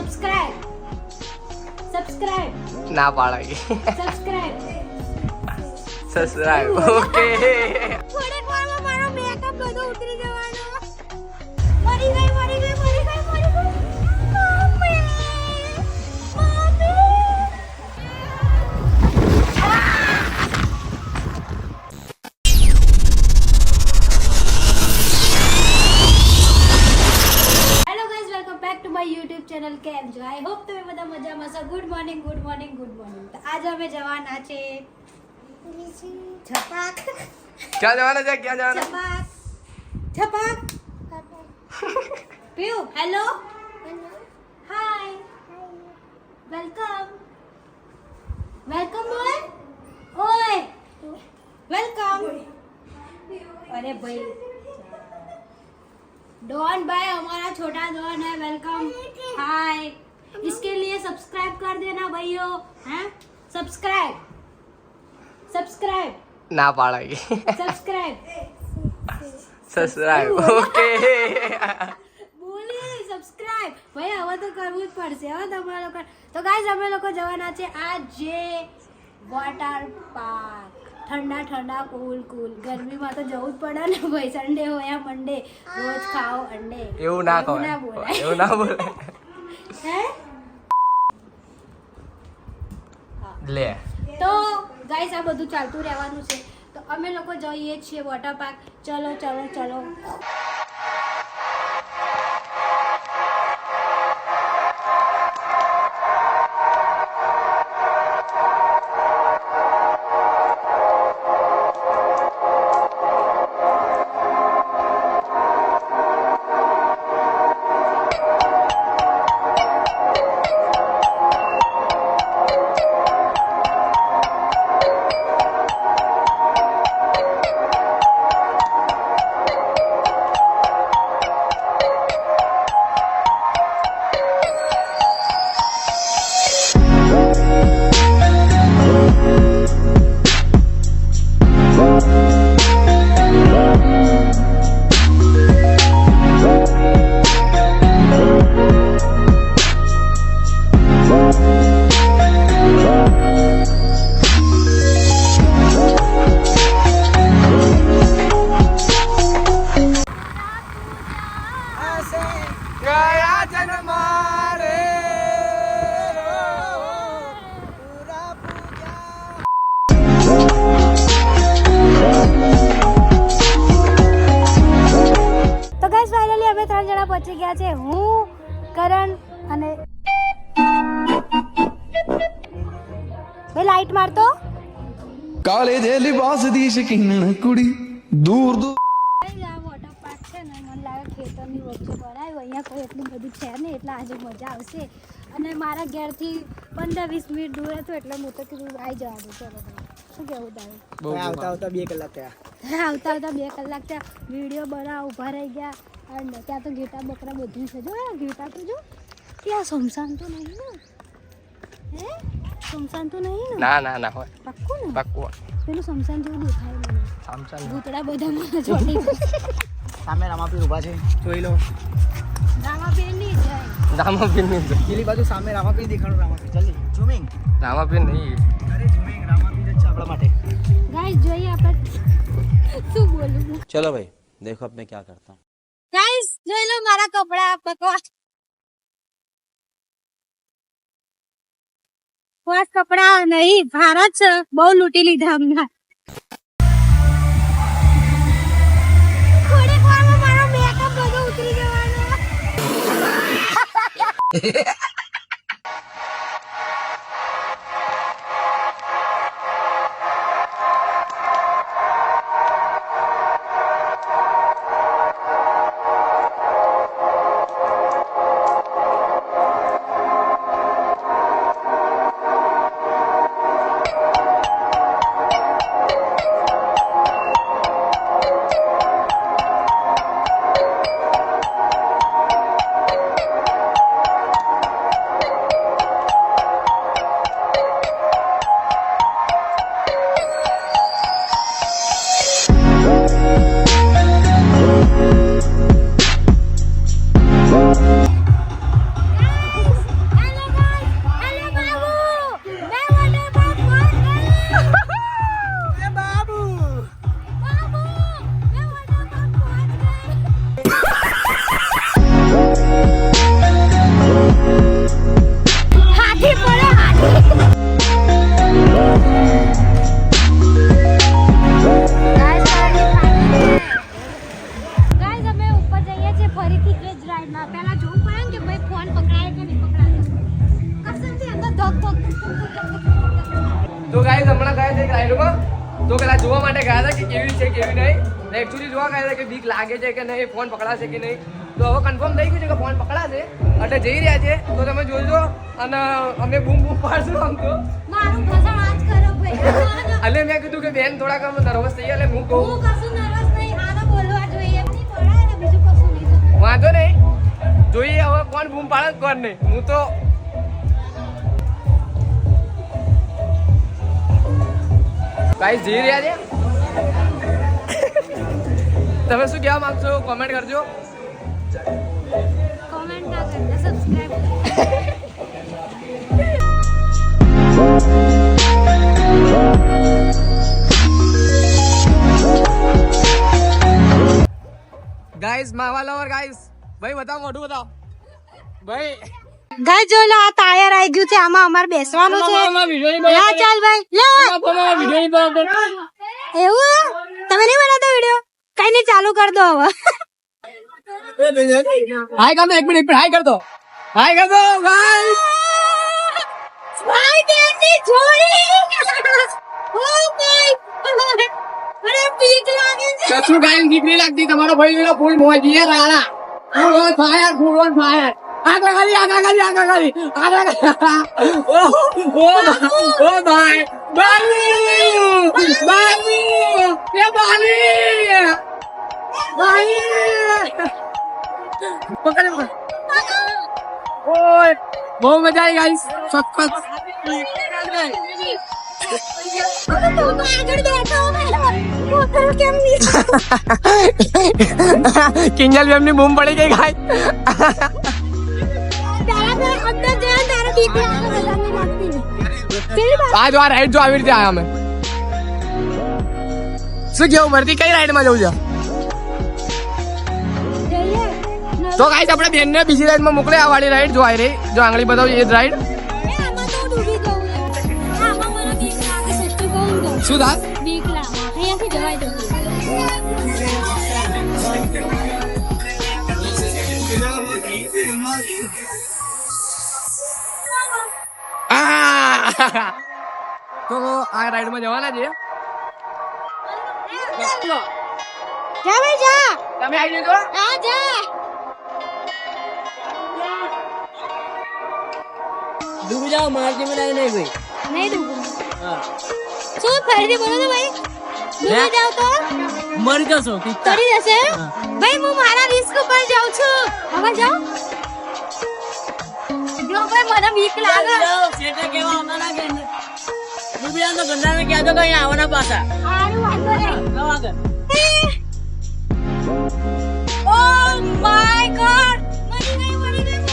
Subscribe ના પાડાય subscribe okay થોડીક વારમાં મારો મેકઅપ બધો ઉતરી જવાનો મરી ગઈ મમ્મી YouTube ચેનલ કેમ છો આઈ હોપ તમે બધા મજામાં છો ગુડ મોર્નિંગ તો આજે અમે જવાના છે છપાક ક્યાં જવાના છે છપાક પીયુ હેલો હાય વેલકમ બોય ઓય વેલકમ अरे भाई डॉन भाई हमारा छोटा डॉन है वेलकम हाय इसके लिए सब्सक्राइब कर देना भाइयों हैं सब्सक्राइब ના પાડાય सब्सक्राइब ઓકે બોલી સબસ્ક્રાઇબ ભાઈ હવે તો કરવું જ પડશે હવે તમારા લોકો તો ગાઈઝ અમે લોકો જવાના છે આજે વોટર પાર્ક ઠંડા કુલ ગરમીમાં તો જવું જ પડે ને ભાઈ સન્ડે હોય યા મંડે રોજ ખાઓ અંડે એવું ના કહેવાય એવું ના બોલે હે લે તો ગાઈસ આ બધું ચાલતું રહેવાનું છે તો અમે લોકો જઈએ છીએ વોટર પાર્ક ચલો ગયા જન્મ રે તો ગાઈસ ફાઇનલી અમે 3 જણા પહોંચી ગયા છે હું કરણ અને બે લાઈટ મારતો કાલે જે લિબાસ દી શકીન કુડી દૂર દૂર આ વોટર પાર્ક છે ને મને લાગે ખેતરની વચ્ચે બનાવ્યું અહીંયા કોઈ એટલું બધું છે ને એટલે આજે મજા આવશે અને મારા ઘેરથી 15-20 મિનિટ દૂર હતું એટલે હું તો કીધું આવી જવા દઉં ચલો ભાઈ શું કહેવું તારે આવતા 2 કલાક થયા આવતા 2 કલાક થયા વિડીયો બનાવ ઊભા રહી ગયા અને ત્યાં તો ઘેટા બકરા બધું છે જો ઘેટા તો જો ત્યાં સમસાન તો નહીં ને હે સમસાન તો નહીં ને ના હોય પાક્કું ને પાક્કું પેલું સમસાન જેવું દેખાય મને સામસાન ભૂતડા બધા મને ચોટી સામે રામાપીર ઊભા છે જોઈ લો રામાપીર ની જાય રામાપીર નહીં પેલી બાજુ સામે રામાપીર દેખાડો રામાપીર જલ્દી ઝૂમિંગ રામાપીર નહીં અરે ઝૂમિંગ રામાપીર જ છે આપણા માટે ગાઈસ જોઈએ આપણે શું બોલું चलो भाई देखो अब मैं क्या करता हूँ ગાઈસ જોઈ લો મારા કપડા બકવાસ કપડા નહીં ભારત છે બહુ લૂંટી લીધા અમને થોડીક વારમાં મારો મેકઅપ બધો ઉતરી જવાનો તો ગાઈસ હમણાં ગયા છે રાઈડમાં તો પેલા જોવા માટે ગયા હતા કે કેવી છે કેવી નહીં એકચ્યુઅલી જોવા ગયા હતા કે બીક લાગે છે કે નહીં ફોન પકડાશે કે નહીં તો હવે કન્ફર્મ થઈ ગયું છે કે ફોન પકડાશે એટલે જઈ રહ્યા છે તો તમે જોજો અને અમે બૂમ બૂમ પાડશું આમ તો મારું ફસાણ આજ કરો ભાઈ એટલે મેં કીધું કે બેન થોડાક નર્વસ થઈ ગયા એટલે હું કહું હું કશું નર્વસ નહીં આને બોલવા જોઈએ એમ નહીં પડાય ને બીજું કશું નહીં થતું. વાંધો નહીં જોઈએ હવે કોણ બૂમ પાડે ને કોણ નહીં હું તો ગાઈસ જઈ રહ્યા છે તમે શું કહેવા માંગશો કોમેન્ટ કરજો કોમેન્ટ ના કરતા સબસ્ક્રાઇબ ગાઈસ માવા લવર ગાઈસ ભાઈ બતાવો મોઢું બતાવો ભાઈ ગાય જો લો આ ટાયર આવી ગયું છે આમાં અમારે બેસવાનું છે લા ચાલ ભાઈ લા એવું તમે નહીં બનાવતા વિડિયો કઈ નહીં ચાલુ કર દો હવે હાય કર દો એક મિનિટ હાય કર દો ગાઈસ ભાઈ બેનની જોડી ઓ ભાઈ અરે બીક લાગે છે કશું ગાઈસ દીકરી લાગતી તમારો ભાઈ એનો ફૂલ મોજી રાણા ફૂલ ઓન ફાયર આગળ ખાલી ઓ ભાઈ બાલી એ બાલી પકડ ઓય બહુ મજા આવી ગાઈસ સખત કિંજલ બેમ ની બૂમ પડી ગઈ ગાય આ જો આ રાઈડ જો આવી રીતે આયા અમે શું કેવું ભરતી કઈ રાઈડ માં જવું છે તો ગાઈસ આપણે બેન ને બીજી રાઈડ માં મોકલે આ વાળી રાઈડ જો આવી રહી જો આંગળી બતાવી એ જ રાઈડ શું થાય તો આ રાઈડ માં જવાના છે જા ભાઈ જા તમે આવી જજો આ જા डूब जाओ मारती में नहीं भाई નહીં ડૂબું શું ફરીથી બોલો તો ભાઈ ડૂબી જાવ તો मर जाओ તરી જશે ભાઈ હું મારા રિસ્ક ઉપર જાઉં છું હવે જાઉં જો ભાઈ મને બીક લાગે सेटे केवा हमारा के डूब जाओ तो गंदा में क्या तो कहीं आवाना पासा આરું વાંધો નહીં कब आकर ઓ માય ગોડ મરી ગઈ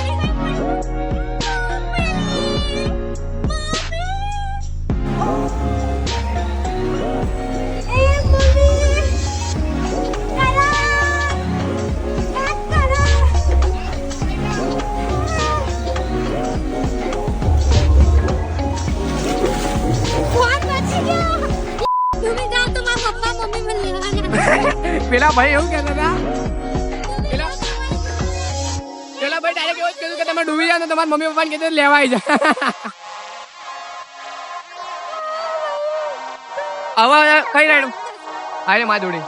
પેલા ભાઈ એવું કહેતા હતા પેલા ભાઈ ડાયરેક્ટ એવું જ કીધું કે તમે ડૂબી જાઓ તો તમારા મમ્મી પપ્પાને કીધું લેવા આવી જા હવે કઈ રાઈડ હારે માં જોડી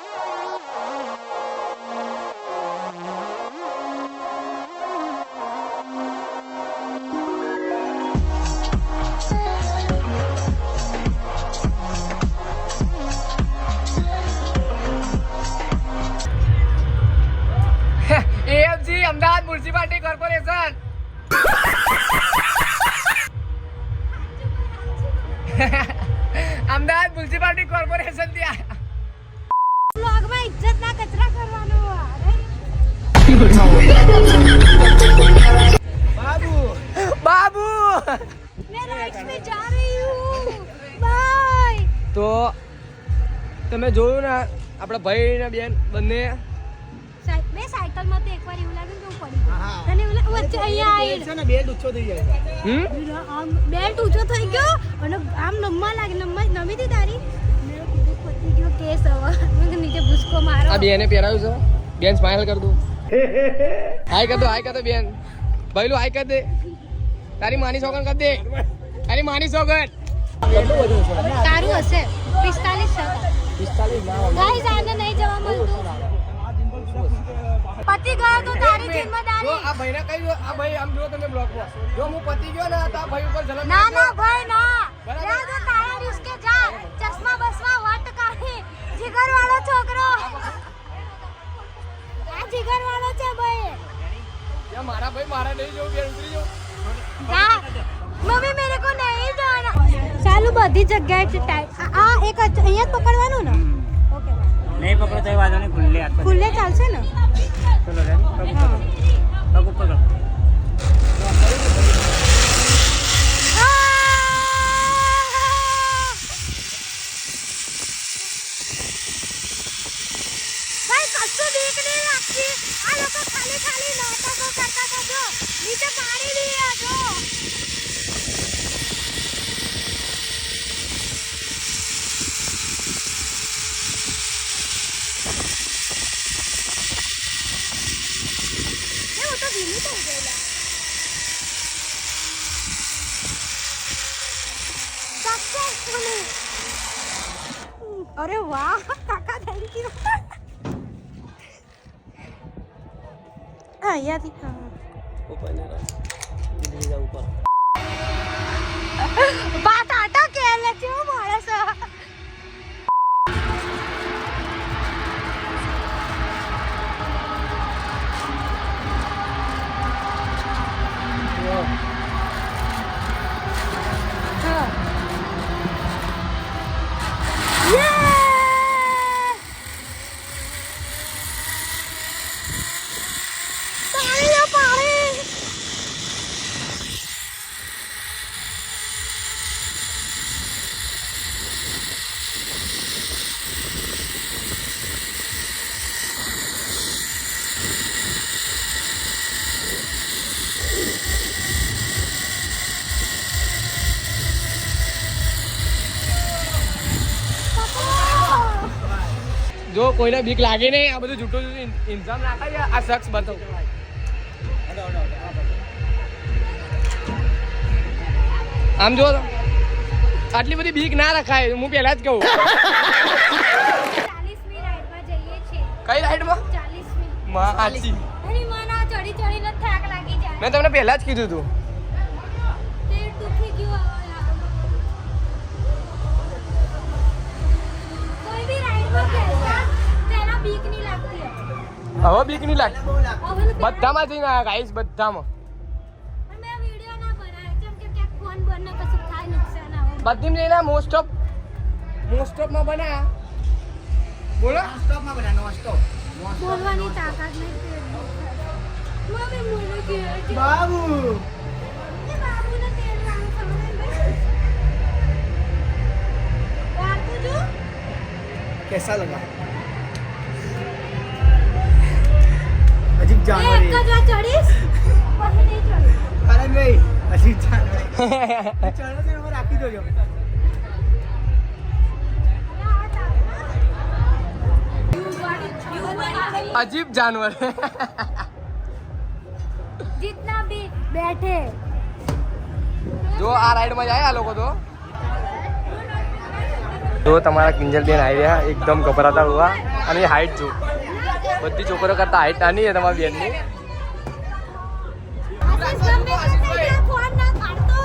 AMC Ahmedabad municipality corporation Ahmedabad municipality corporation ત્યાં બ્લોગમાં ઇજ્જત ના કચરા કરવાનો બાબુ मैं राइड्स में जा रही हूँ बाय તો તમે જોયું ને આપણા ભાઈ ને બેન બંને મેં સાયકલ માં તો એકવાર એવું લાગ્યું કે હું પડી ગઈ તને એવું વચ્ચે અહીંયા આવી છે ને બે ઊંચો થઈ જાય આમ બેલ્ટ ઊંચો થઈ ગયો અને આમ નમવા લાગે નમી હતી તારી મેં કીધું પતી ગયો કેસ હવે મેં કીધું નીચે ભૂસકો મારો આ બેને પહેરાવ્યું છે બેન સ્માઈલ કર દો હાય કર દો બેન ભાઈલું હાય કર દે તારી માની છોકન કર દે અરે માની સોગટ તારું હશે 45 ગાઈસ આને નહીં જવા મળતું પતિ ગયો તો તારી જો જિમ્મેદારી આ ભાઈને કહી આ ભાઈ આમ જો તમે બ્લોકમાં જો હું પતિ ગયો ને તો આ ભાઈ ઉપર જલન ના ના ભાઈ ના બરાબર. યાદ હો તારા રિસ્કે જા ચશ્મા બસમાં વટ કાઢી જીગર વાળો છોકરો આ જીગર વાળો છે ભાઈ યા મારા ભાઈ મારા નહીં જવું બેન ઉતરી જાવ જા મમ્મી મેરે કો નહીં જાના ચાલુ બધી જગ્યાએ છે ટાઈટ આ એક અહીંયા જ પકડવાનું ને ઓકે नहीं पकड़ो तो वालों ने खुले हाथ ખુલ્લે ચાલશે ને चलो रे पग ऊपर कर ભાઈ કશું બીક નહીં લાગતી આ લોકો ખાલી ખાલી નાટકો કરતા હતા જો નીચે પાણી લઈએ જો એ वो तो धीमी થઈ ગયેલા સક્સેસફુલી અરે વાહ કાકા થેન્ક યુ અહીંયાથી ऊपर नहीं रहा दिल्ली जा ऊपर બાત આટા કે લે કેવો માણસ જો કોઈને બીક લાગે નહીં આ બધું જૂઠું જૂઠું ઇન્સામ નાખે છે આ શખ્સ બતાવ આમ જો તો આટલી બધી બીક ના રખાય હું પહેલા જ કહું 40મી રાઈડમાં જઈએ છીએ કઈ રાઈડમાં 40મી માં આછી એની માના ચડી ચડીને થાક લાગી જાય મેં તમને પહેલા જ કીધું હતું તે દુખી ગયું હવે યાર કોઈ બી રાઈડમાં બેસતા તેના બીક નહીં લાગતી હવે બીક નહીં લાગતી હવે બધામાં જઈને આવ્યા ગાઈસ બધામાં પણ મેં વિડિયો ના બનાવ્યો કેમ કે ક્યાંક ફોન બંધ કશું થાય નુકસાન આવે બધીમાં જઈને મોસ્ટ ઓફ માં બનાયા બોલો બોલવાની તાકાત નહીં તે મમ્મી મને કે બાબુ બાબુને તેલ લાવું ખબર વાળતું જો कैसा लगा अजीब એક जानवर જ વાર ચડીશ પછી નહીં ચડીશ अरे नहीं अजीब जानवर चलो तो नंबर राखी दो जो अजीब जानवर जितना भी बैठे જો આ રાઈડમાં જાય આ લોકો તો તમારા કિંજલબેન આવી રહ્યા એકદમ ગભરાતા હુआ અને હાઈટ જો બધી છોકરીઓ કરતા હાઈટ નાની છે તમારી બેનની ફોન ના કાઢતો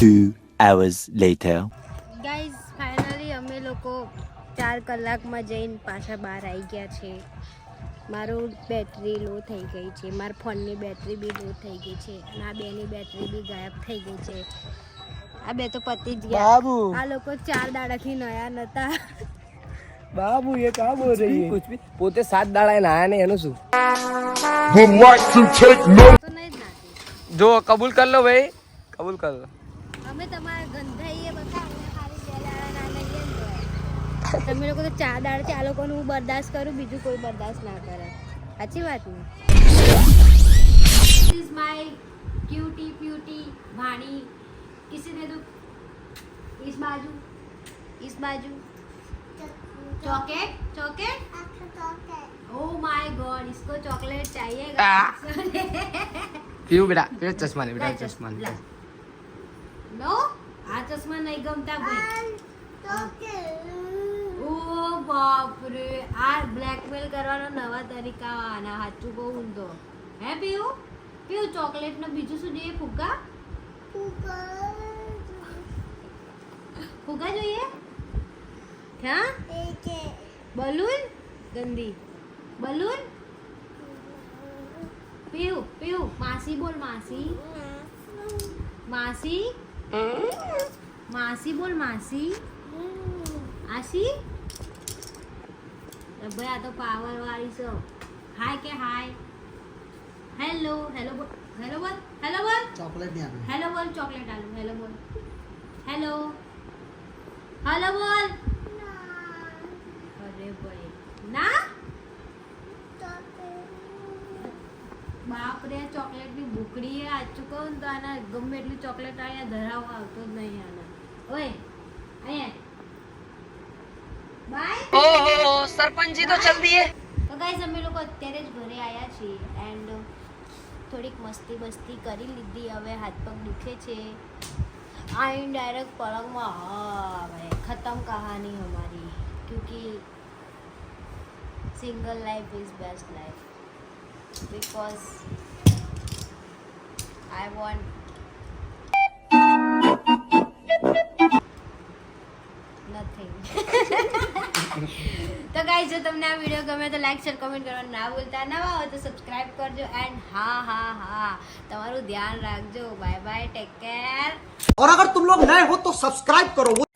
Two hours later. Guys finally અમે લોકો 4 કલાકમાં જઈને પાછા બહાર આવી ગયા છે મારું બેટરી લો થઈ ગઈ છે મારા ફોનની બેટરી બી લો થઈ ગઈ છે અને આ બેની બેટરી બી ગાયબ થઈ ગઈ છે આ બે તો પતી જ ગયા बाबू આ લોકો 4 દાડાથી નયા નતા बाबू ये कहाँ बोल रही है कुछ भी પોતે 7 દાડા નાયા ને એનું શું તો નહીં જ નાખી જો કબૂલ કર લો ભાઈ કબૂલ કર લો અમે તમારા ગંધાઈએ બધા અમને ખાલી 2 દાડા ના લઈએ ને તો તમે લોકો તો 4 દાડાથી આ લોકોનું હું બરદાસ્ત કરું બીજું કોઈ બરદાસ્ત ના કરે સાચી વાત ને This is my cutie beauty ભાણી इसे दे दो इस बाजू चॉकलेट ओह माय गॉड इसको चॉकलेट चाहिए પીવું બેટા પેલા ચશ્મા લે બેટા ચશ્મા લે नो આ ચશ્મા નહીં ગમતા ભાઈ ઓ બાપ રે આ બ્લેકમેલ કરવાનો નવા તરીકા આના સાચું કહું તો હે પીવું ચોકલેટ ને બીજું શું જોઈએ ફુગ્ગા જોઈએ क्या बलून गंदी बलून पीऊ मासी बोल मासी बोल मासी आशी भाई आ तो पावर वाली सो हाय के हाय हेलो बोल चॉकलेट नहीं आना हेलो बोल चॉकलेट आलू हेलो बोल अरे भाई ना बाप रे चॉकलेट ની ભૂખડી હે આ ચુકો તો આના ગમે એટલી ચોકલેટ આયા ધરાવ આવતો જ નહીં આના ઓય અહીંયા બાય ओहो सरपंच जी तो चल दिए તો ગાઈસ અમે લોકો અત્યારે જ ઘરે આવ્યા છીએ એન્ડ થોડીક મસ્તી કરી લીધી હવે હાથ પગ દુખે છે आइन डायरेक्ट पलंग में हाँ भाई ख़त्म कहानी हमारी क्योंकि single life is best life because I want nothing तो गाइस जो तुमने आ वीडियो गमे तो लाइक शेयर कमेंट करना ना भूलता नवा हो तो सब्सक्राइब करजो एंड हाँ તમારું ધ્યાન રાખજો બાય બાય ટેક કેર और अगर तुम लोग नए हो तो सब्सक्राइब करो